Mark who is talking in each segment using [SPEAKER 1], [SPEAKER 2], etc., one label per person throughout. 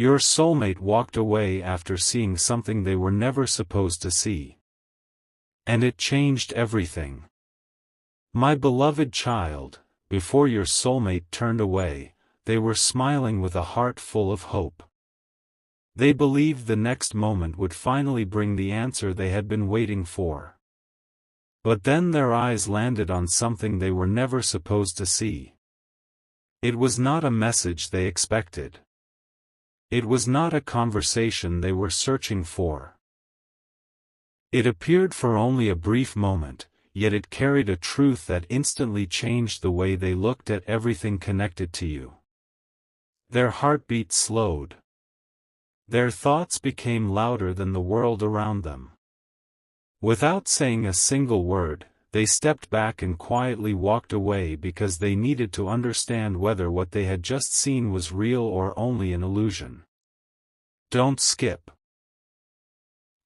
[SPEAKER 1] Your soulmate walked away after seeing something they were never supposed to see. And it changed everything. My beloved child, before your soulmate turned away, they were smiling with a heart full of hope. They believed the next moment would finally bring the answer they had been waiting for. But then their eyes landed on something they were never supposed to see. It was not a message they expected. It was not a conversation they were searching for. It appeared for only a brief moment, yet it carried a truth that instantly changed the way they looked at everything connected to you. Their heartbeat slowed. Their thoughts became louder than the world around them. Without saying a single word, they stepped back and quietly walked away because they needed to understand whether what they had just seen was real or only an illusion. Don't skip.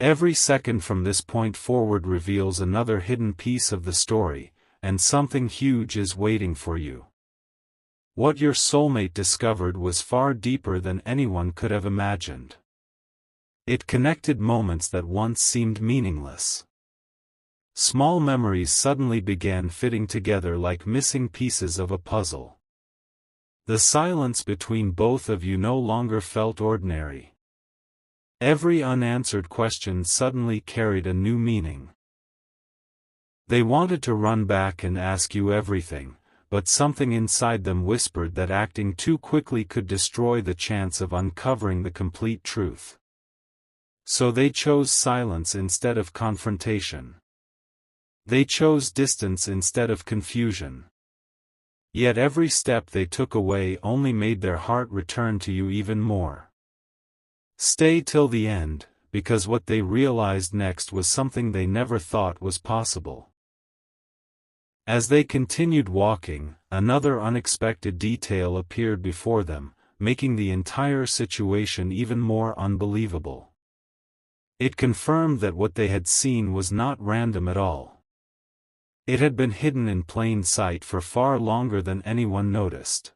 [SPEAKER 1] Every second from this point forward reveals another hidden piece of the story, and something huge is waiting for you. What your soulmate discovered was far deeper than anyone could have imagined. It connected moments that once seemed meaningless. Small memories suddenly began fitting together like missing pieces of a puzzle. The silence between both of you no longer felt ordinary. Every unanswered question suddenly carried a new meaning. They wanted to run back and ask you everything, but something inside them whispered that acting too quickly could destroy the chance of uncovering the complete truth. So they chose silence instead of confrontation. They chose distance instead of confusion. Yet every step they took away only made their heart return to you even more. Stay till the end, because what they realized next was something they never thought was possible. As they continued walking, another unexpected detail appeared before them, making the entire situation even more unbelievable. It confirmed that what they had seen was not random at all. It had been hidden in plain sight for far longer than anyone noticed.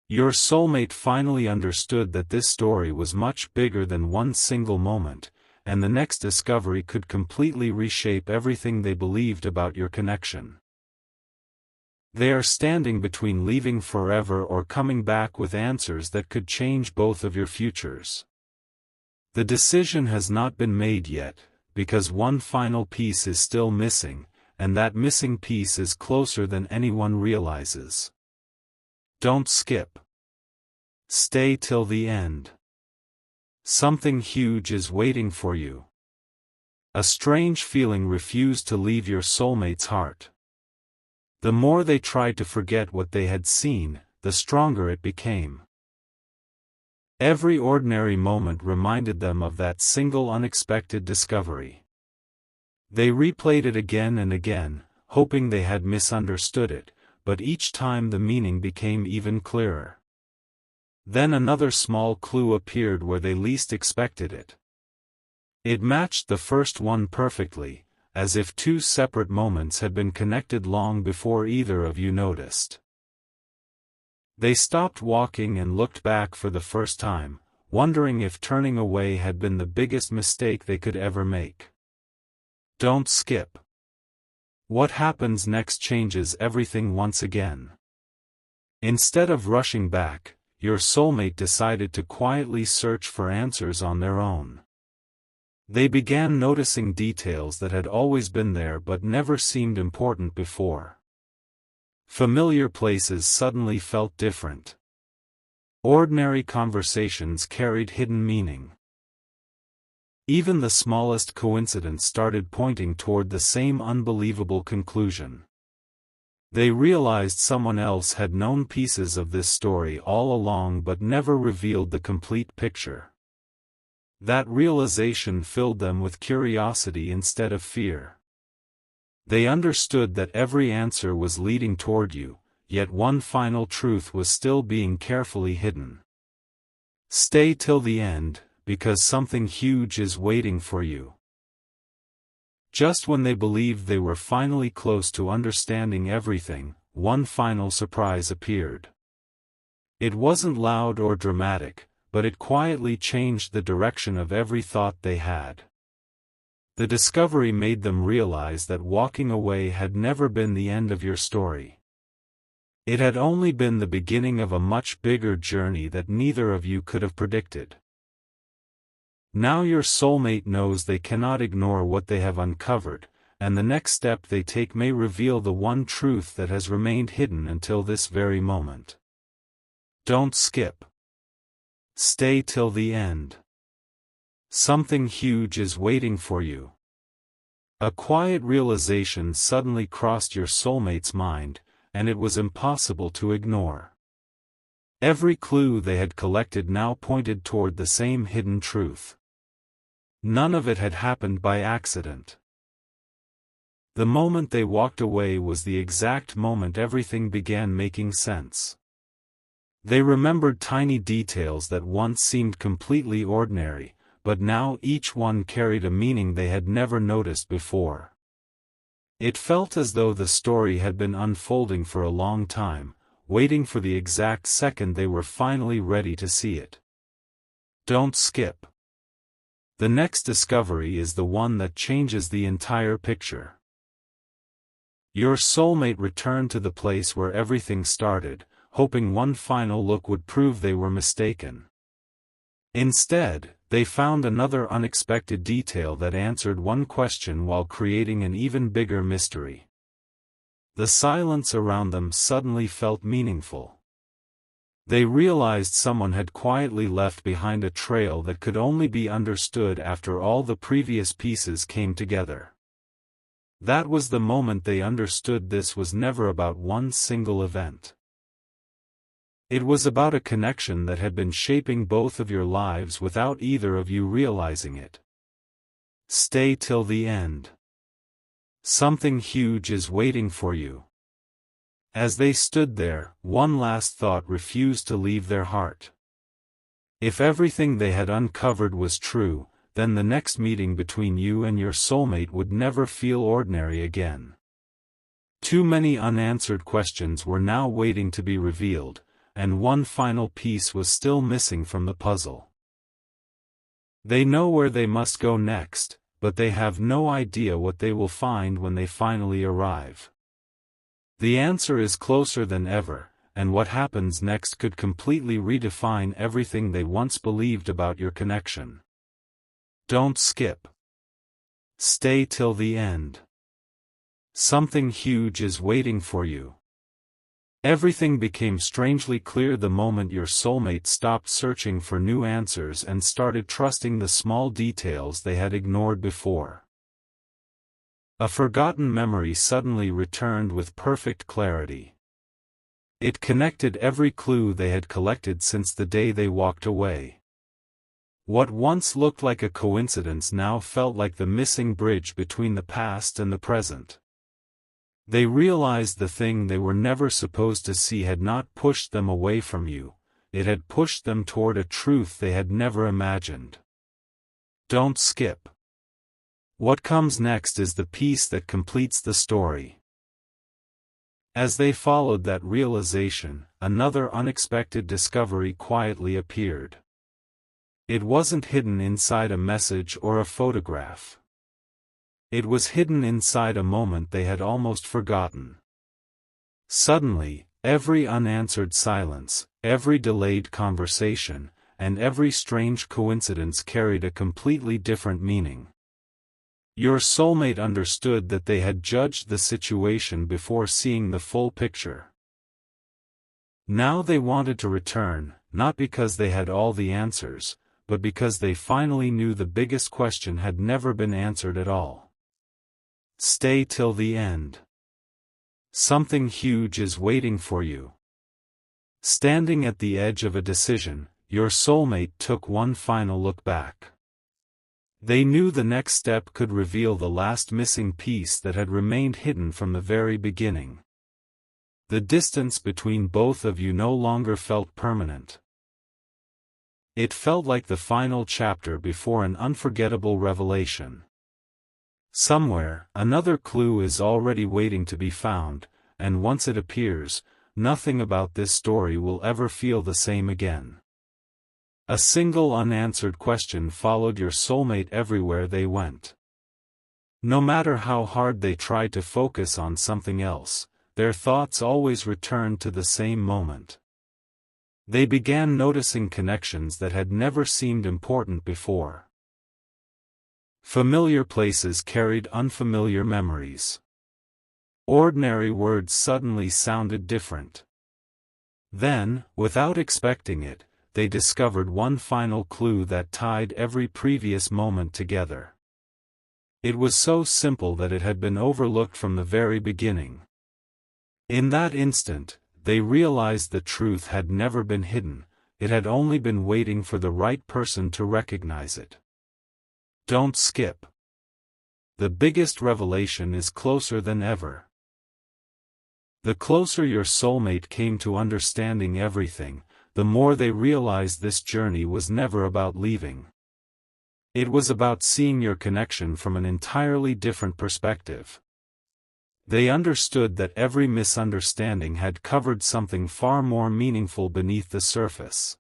[SPEAKER 1] Your soulmate finally understood that this story was much bigger than one single moment, and the next discovery could completely reshape everything they believed about your connection. They are standing between leaving forever or coming back with answers that could change both of your futures. The decision has not been made yet, because one final piece is still missing, and that missing piece is closer than anyone realizes. Don't skip. Stay till the end. Something huge is waiting for you. A strange feeling refused to leave your soulmate's heart. The more they tried to forget what they had seen, the stronger it became. Every ordinary moment reminded them of that single unexpected discovery. They replayed it again and again, hoping they had misunderstood it, but each time the meaning became even clearer. Then another small clue appeared where they least expected it. It matched the first one perfectly, as if two separate moments had been connected long before either of you noticed. They stopped walking and looked back for the first time, wondering if turning away had been the biggest mistake they could ever make. Don't skip. What happens next changes everything once again. Instead of rushing back, your soulmate decided to quietly search for answers on their own. They began noticing details that had always been there but never seemed important before. Familiar places suddenly felt different. Ordinary conversations carried hidden meaning. Even the smallest coincidence started pointing toward the same unbelievable conclusion. They realized someone else had known pieces of this story all along but never revealed the complete picture. That realization filled them with curiosity instead of fear. They understood that every answer was leading toward you, yet one final truth was still being carefully hidden. Stay till the end, because something huge is waiting for you. Just when they believed they were finally close to understanding everything, one final surprise appeared. It wasn't loud or dramatic, but it quietly changed the direction of every thought they had. The discovery made them realize that walking away had never been the end of your story. It had only been the beginning of a much bigger journey that neither of you could have predicted. Now your soulmate knows they cannot ignore what they have uncovered, and the next step they take may reveal the one truth that has remained hidden until this very moment. Don't skip. Stay till the end. Something huge is waiting for you. A quiet realization suddenly crossed your soulmate's mind, and it was impossible to ignore. Every clue they had collected now pointed toward the same hidden truth. None of it had happened by accident. The moment they walked away was the exact moment everything began making sense. They remembered tiny details that once seemed completely ordinary, but now each one carried a meaning they had never noticed before. It felt as though the story had been unfolding for a long time, waiting for the exact second they were finally ready to see it. Don't skip. The next discovery is the one that changes the entire picture. Your soulmate returned to the place where everything started, hoping one final look would prove they were mistaken. Instead, they found another unexpected detail that answered one question while creating an even bigger mystery. The silence around them suddenly felt meaningful. They realized someone had quietly left behind a trail that could only be understood after all the previous pieces came together. That was the moment they understood this was never about one single event. It was about a connection that had been shaping both of your lives without either of you realizing it. Stay till the end. Something huge is waiting for you. As they stood there, one last thought refused to leave their heart. If everything they had uncovered was true, then the next meeting between you and your soulmate would never feel ordinary again. Too many unanswered questions were now waiting to be revealed, and one final piece was still missing from the puzzle. They know where they must go next, but they have no idea what they will find when they finally arrive. The answer is closer than ever, and what happens next could completely redefine everything they once believed about your connection. Don't skip. Stay till the end. Something huge is waiting for you. Everything became strangely clear the moment your soulmate stopped searching for new answers and started trusting the small details they had ignored before. A forgotten memory suddenly returned with perfect clarity. It connected every clue they had collected since the day they walked away. What once looked like a coincidence now felt like the missing bridge between the past and the present. They realized the thing they were never supposed to see had not pushed them away from you, it had pushed them toward a truth they had never imagined. Don't skip. What comes next is the piece that completes the story. As they followed that realization, another unexpected discovery quietly appeared. It wasn't hidden inside a message or a photograph. It was hidden inside a moment they had almost forgotten. Suddenly, every unanswered silence, every delayed conversation, and every strange coincidence carried a completely different meaning. Your soulmate understood that they had judged the situation before seeing the full picture. Now they wanted to return, not because they had all the answers, but because they finally knew the biggest question had never been answered at all. Stay till the end. Something huge is waiting for you. Standing at the edge of a decision, your soulmate took one final look back. They knew the next step could reveal the last missing piece that had remained hidden from the very beginning. The distance between both of you no longer felt permanent. It felt like the final chapter before an unforgettable revelation. Somewhere, another clue is already waiting to be found, and once it appears, nothing about this story will ever feel the same again. A single unanswered question followed your soulmate everywhere they went. No matter how hard they tried to focus on something else, their thoughts always returned to the same moment. They began noticing connections that had never seemed important before. Familiar places carried unfamiliar memories. Ordinary words suddenly sounded different. Then, without expecting it, they discovered one final clue that tied every previous moment together. It was so simple that it had been overlooked from the very beginning. In that instant, they realized the truth had never been hidden, it had only been waiting for the right person to recognize it. Don't skip. The biggest revelation is closer than ever. The closer your soulmate came to understanding everything, the more they realized this journey was never about leaving. It was about seeing your connection from an entirely different perspective. They understood that every misunderstanding had covered something far more meaningful beneath the surface.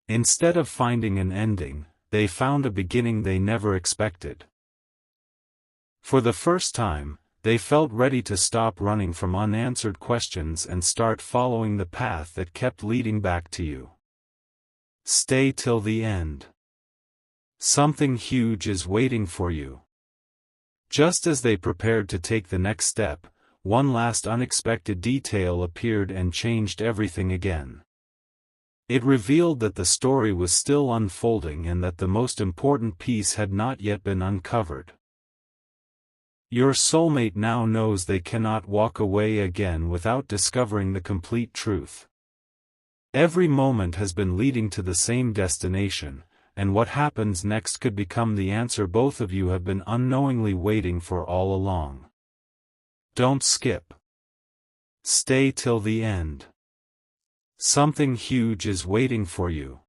[SPEAKER 1] Instead of finding an ending, they found a beginning they never expected. For the first time, they felt ready to stop running from unanswered questions and start following the path that kept leading back to you. Stay till the end. Something huge is waiting for you. Just as they prepared to take the next step, one last unexpected detail appeared and changed everything again. It revealed that the story was still unfolding and that the most important piece had not yet been uncovered. Your soulmate now knows they cannot walk away again without discovering the complete truth. Every moment has been leading to the same destination, and what happens next could become the answer both of you have been unknowingly waiting for all along. Don't skip. Stay till the end. Something huge is waiting for you.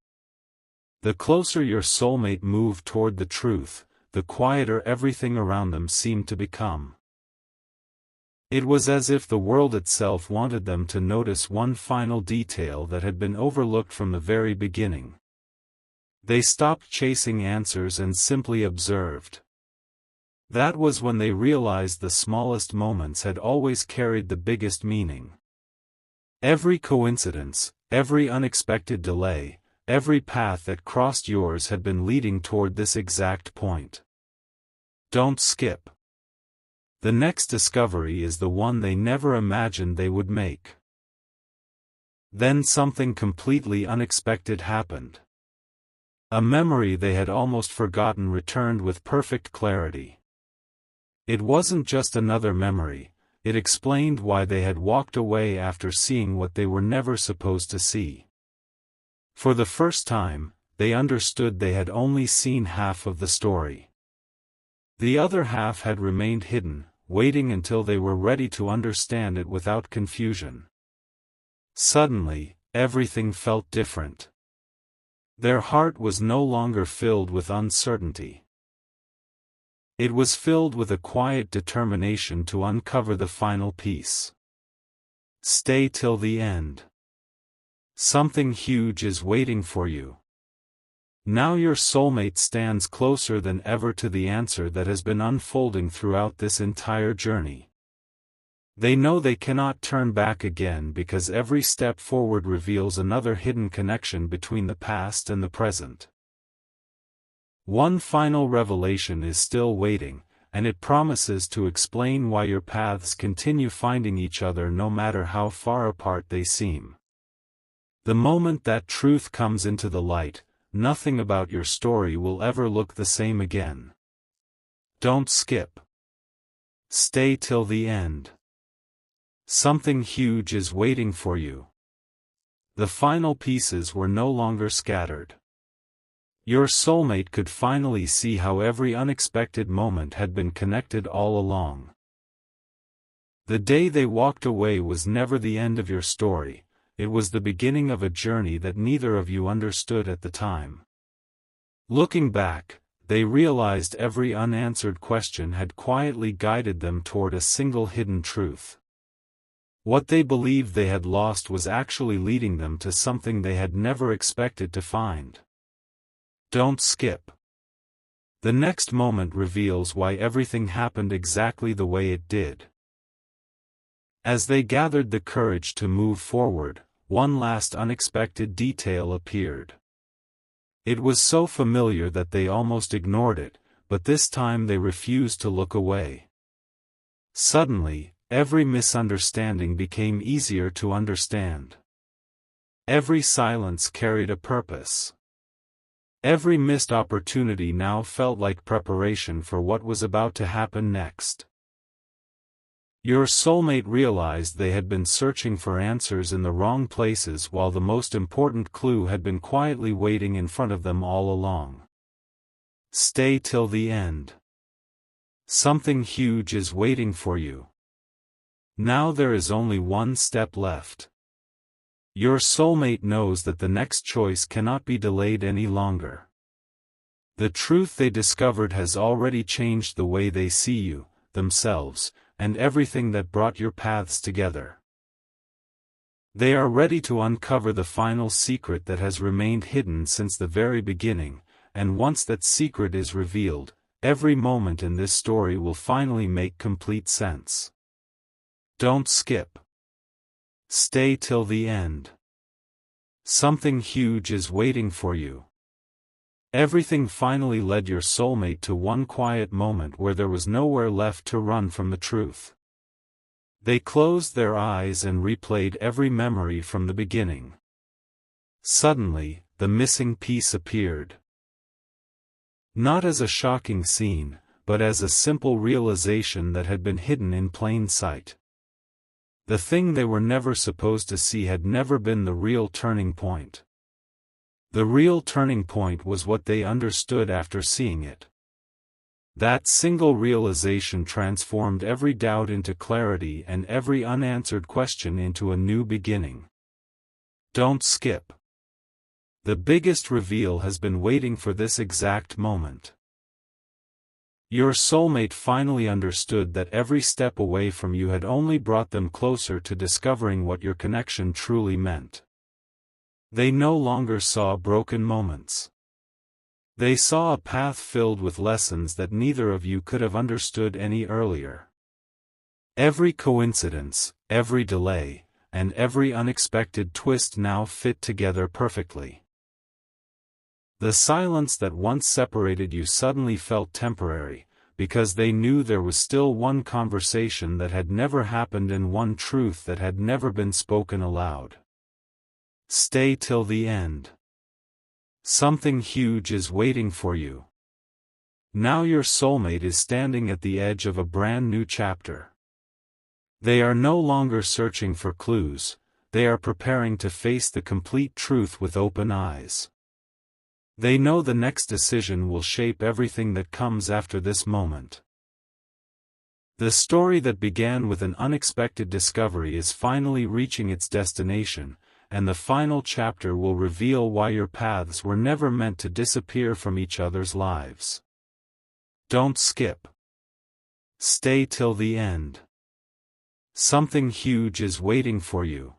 [SPEAKER 1] The closer your soulmate moved toward the truth, the quieter everything around them seemed to become. It was as if the world itself wanted them to notice one final detail that had been overlooked from the very beginning. They stopped chasing answers and simply observed. That was when they realized the smallest moments had always carried the biggest meaning. Every coincidence, every unexpected delay, every path that crossed yours had been leading toward this exact point. Don't skip. The next discovery is the one they never imagined they would make. Then something completely unexpected happened. A memory they had almost forgotten returned with perfect clarity. It wasn't just another memory, it explained why they had walked away after seeing what they were never supposed to see. For the first time, they understood they had only seen half of the story. The other half had remained hidden, waiting until they were ready to understand it without confusion. Suddenly, everything felt different. Their heart was no longer filled with uncertainty. It was filled with a quiet determination to uncover the final piece. Stay till the end. Something huge is waiting for you. Now your soulmate stands closer than ever to the answer that has been unfolding throughout this entire journey. They know they cannot turn back again because every step forward reveals another hidden connection between the past and the present. One final revelation is still waiting, and it promises to explain why your paths continue finding each other no matter how far apart they seem. The moment that truth comes into the light, nothing about your story will ever look the same again. Don't skip. Stay till the end. Something huge is waiting for you. The final pieces were no longer scattered. Your soulmate could finally see how every unexpected moment had been connected all along. The day they walked away was never the end of your story, it was the beginning of a journey that neither of you understood at the time. Looking back, they realized every unanswered question had quietly guided them toward a single hidden truth. What they believed they had lost was actually leading them to something they had never expected to find. Don't skip. The next moment reveals why everything happened exactly the way it did. As they gathered the courage to move forward, one last unexpected detail appeared. It was so familiar that they almost ignored it, but this time they refused to look away. Suddenly, every misunderstanding became easier to understand. Every silence carried a purpose. Every missed opportunity now felt like preparation for what was about to happen next. Your soulmate realized they had been searching for answers in the wrong places while the most important clue had been quietly waiting in front of them all along. Stay till the end. Something huge is waiting for you. Now there is only one step left. Your soulmate knows that the next choice cannot be delayed any longer. The truth they discovered has already changed the way they see you, themselves, and everything that brought your paths together. They are ready to uncover the final secret that has remained hidden since the very beginning, and once that secret is revealed, every moment in this story will finally make complete sense. Don't skip. Stay till the end. Something huge is waiting for you. Everything finally led your soulmate to one quiet moment where there was nowhere left to run from the truth. They closed their eyes and replayed every memory from the beginning. Suddenly, the missing piece appeared. Not as a shocking scene, but as a simple realization that had been hidden in plain sight. The thing they were never supposed to see had never been the real turning point. The real turning point was what they understood after seeing it. That single realization transformed every doubt into clarity and every unanswered question into a new beginning. Don't skip. The biggest reveal has been waiting for this exact moment. Your soulmate finally understood that every step away from you had only brought them closer to discovering what your connection truly meant. They no longer saw broken moments. They saw a path filled with lessons that neither of you could have understood any earlier. Every coincidence, every delay, and every unexpected twist now fit together perfectly. The silence that once separated you suddenly felt temporary, because they knew there was still one conversation that had never happened and one truth that had never been spoken aloud. Stay till the end. Something huge is waiting for you. Now your soulmate is standing at the edge of a brand new chapter. They are no longer searching for clues, they are preparing to face the complete truth with open eyes. They know the next decision will shape everything that comes after this moment. The story that began with an unexpected discovery is finally reaching its destination, and the final chapter will reveal why your paths were never meant to disappear from each other's lives. Don't skip. Stay till the end. Something huge is waiting for you.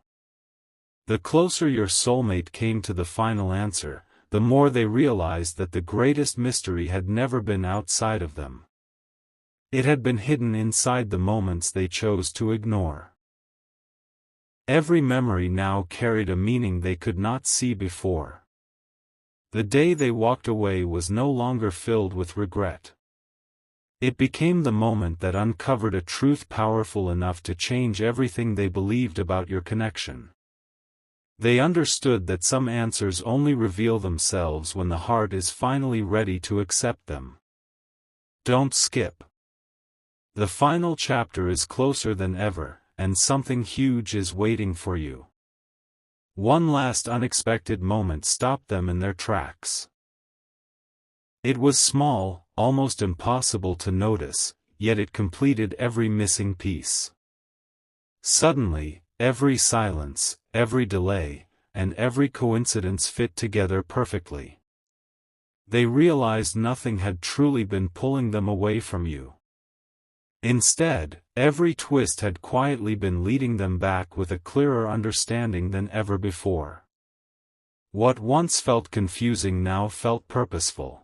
[SPEAKER 1] The closer your soulmate came to the final answer, the more they realized that the greatest mystery had never been outside of them. It had been hidden inside the moments they chose to ignore. Every memory now carried a meaning they could not see before. The day they walked away was no longer filled with regret. It became the moment that uncovered a truth powerful enough to change everything they believed about your connection. They understood that some answers only reveal themselves when the heart is finally ready to accept them. Don't skip. The final chapter is closer than ever, and something huge is waiting for you. One last unexpected moment stopped them in their tracks. It was small, almost impossible to notice, yet it completed every missing piece. Suddenly, every silence, every delay, and every coincidence fit together perfectly. They realized nothing had truly been pulling them away from you. Instead, every twist had quietly been leading them back with a clearer understanding than ever before. What once felt confusing now felt purposeful.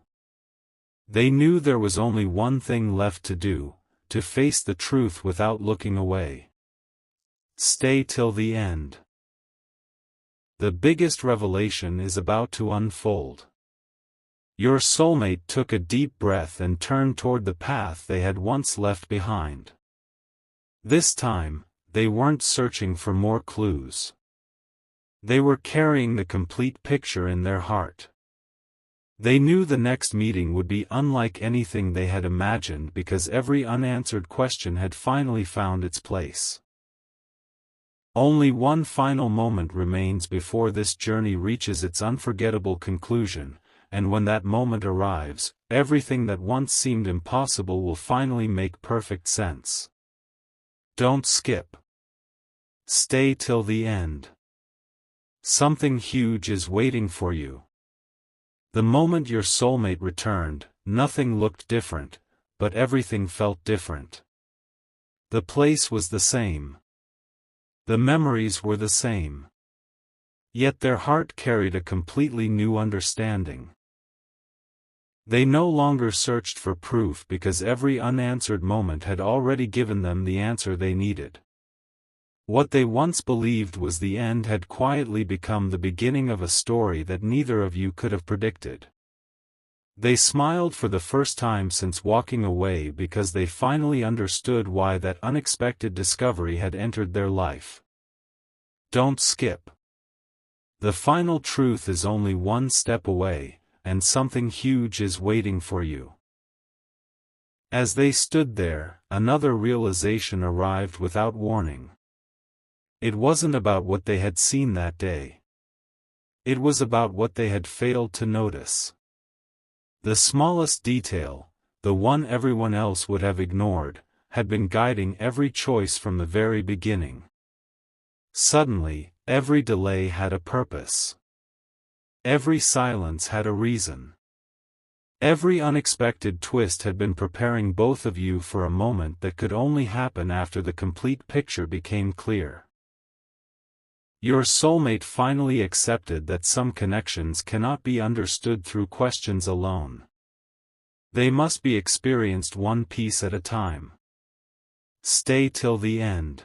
[SPEAKER 1] They knew there was only one thing left to do, to face the truth without looking away. Stay till the end. The biggest revelation is about to unfold. Your soulmate took a deep breath and turned toward the path they had once left behind. This time, they weren't searching for more clues. They were carrying the complete picture in their heart. They knew the next meeting would be unlike anything they had imagined because every unanswered question had finally found its place. Only one final moment remains before this journey reaches its unforgettable conclusion, and when that moment arrives, everything that once seemed impossible will finally make perfect sense. Don't skip. Stay till the end. Something huge is waiting for you. The moment your soulmate returned, nothing looked different, but everything felt different. The place was the same. The memories were the same. Yet their heart carried a completely new understanding. They no longer searched for proof because every unanswered moment had already given them the answer they needed. What they once believed was the end had quietly become the beginning of a story that neither of you could have predicted. They smiled for the first time since walking away because they finally understood why that unexpected discovery had entered their life. Don't skip. The final truth is only one step away, and something huge is waiting for you. As they stood there, another realization arrived without warning. It wasn't about what they had seen that day. It was about what they had failed to notice. The smallest detail, the one everyone else would have ignored, had been guiding every choice from the very beginning. Suddenly, every delay had a purpose. Every silence had a reason. Every unexpected twist had been preparing both of you for a moment that could only happen after the complete picture became clear. Your soulmate finally accepted that some connections cannot be understood through questions alone. They must be experienced one piece at a time. Stay till the end.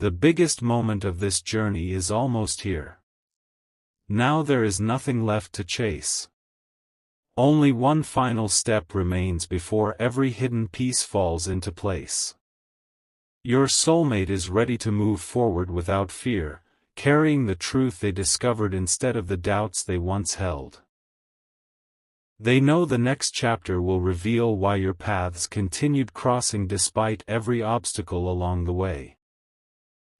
[SPEAKER 1] The biggest moment of this journey is almost here. Now there is nothing left to chase. Only one final step remains before every hidden piece falls into place. Your soulmate is ready to move forward without fear, carrying the truth they discovered instead of the doubts they once held. They know the next chapter will reveal why your paths continued crossing despite every obstacle along the way.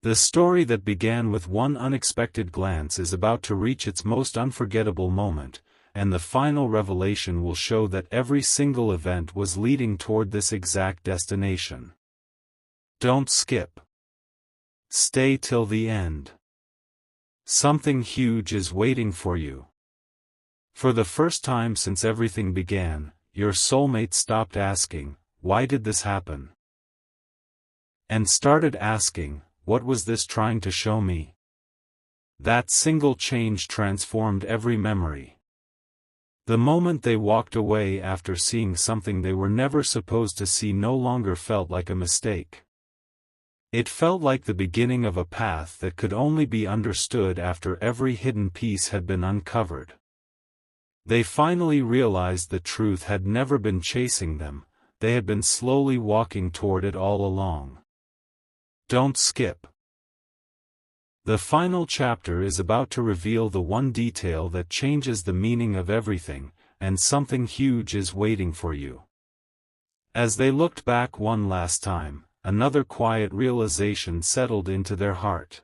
[SPEAKER 1] The story that began with one unexpected glance is about to reach its most unforgettable moment, and the final revelation will show that every single event was leading toward this exact destination. Don't skip. Stay till the end. Something huge is waiting for you. For the first time since everything began, your soulmate stopped asking, "Why did this happen?" and started asking, "What was this trying to show me?" That single change transformed every memory. The moment they walked away after seeing something they were never supposed to see no longer felt like a mistake. It felt like the beginning of a path that could only be understood after every hidden piece had been uncovered. They finally realized the truth had never been chasing them, they had been slowly walking toward it all along. Don't skip. The final chapter is about to reveal the one detail that changes the meaning of everything, and something huge is waiting for you. As they looked back one last time, another quiet realization settled into their heart.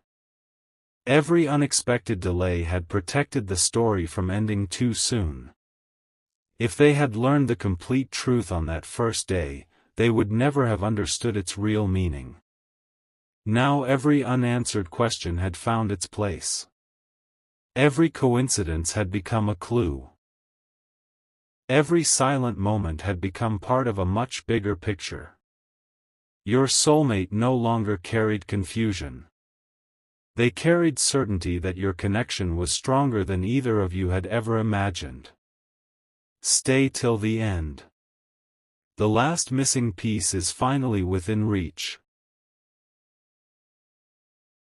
[SPEAKER 1] Every unexpected delay had protected the story from ending too soon. If they had learned the complete truth on that first day, they would never have understood its real meaning. Now every unanswered question had found its place. Every coincidence had become a clue. Every silent moment had become part of a much bigger picture. Your soulmate no longer carried confusion. They carried certainty that your connection was stronger than either of you had ever imagined. Stay till the end. The last missing piece is finally within reach.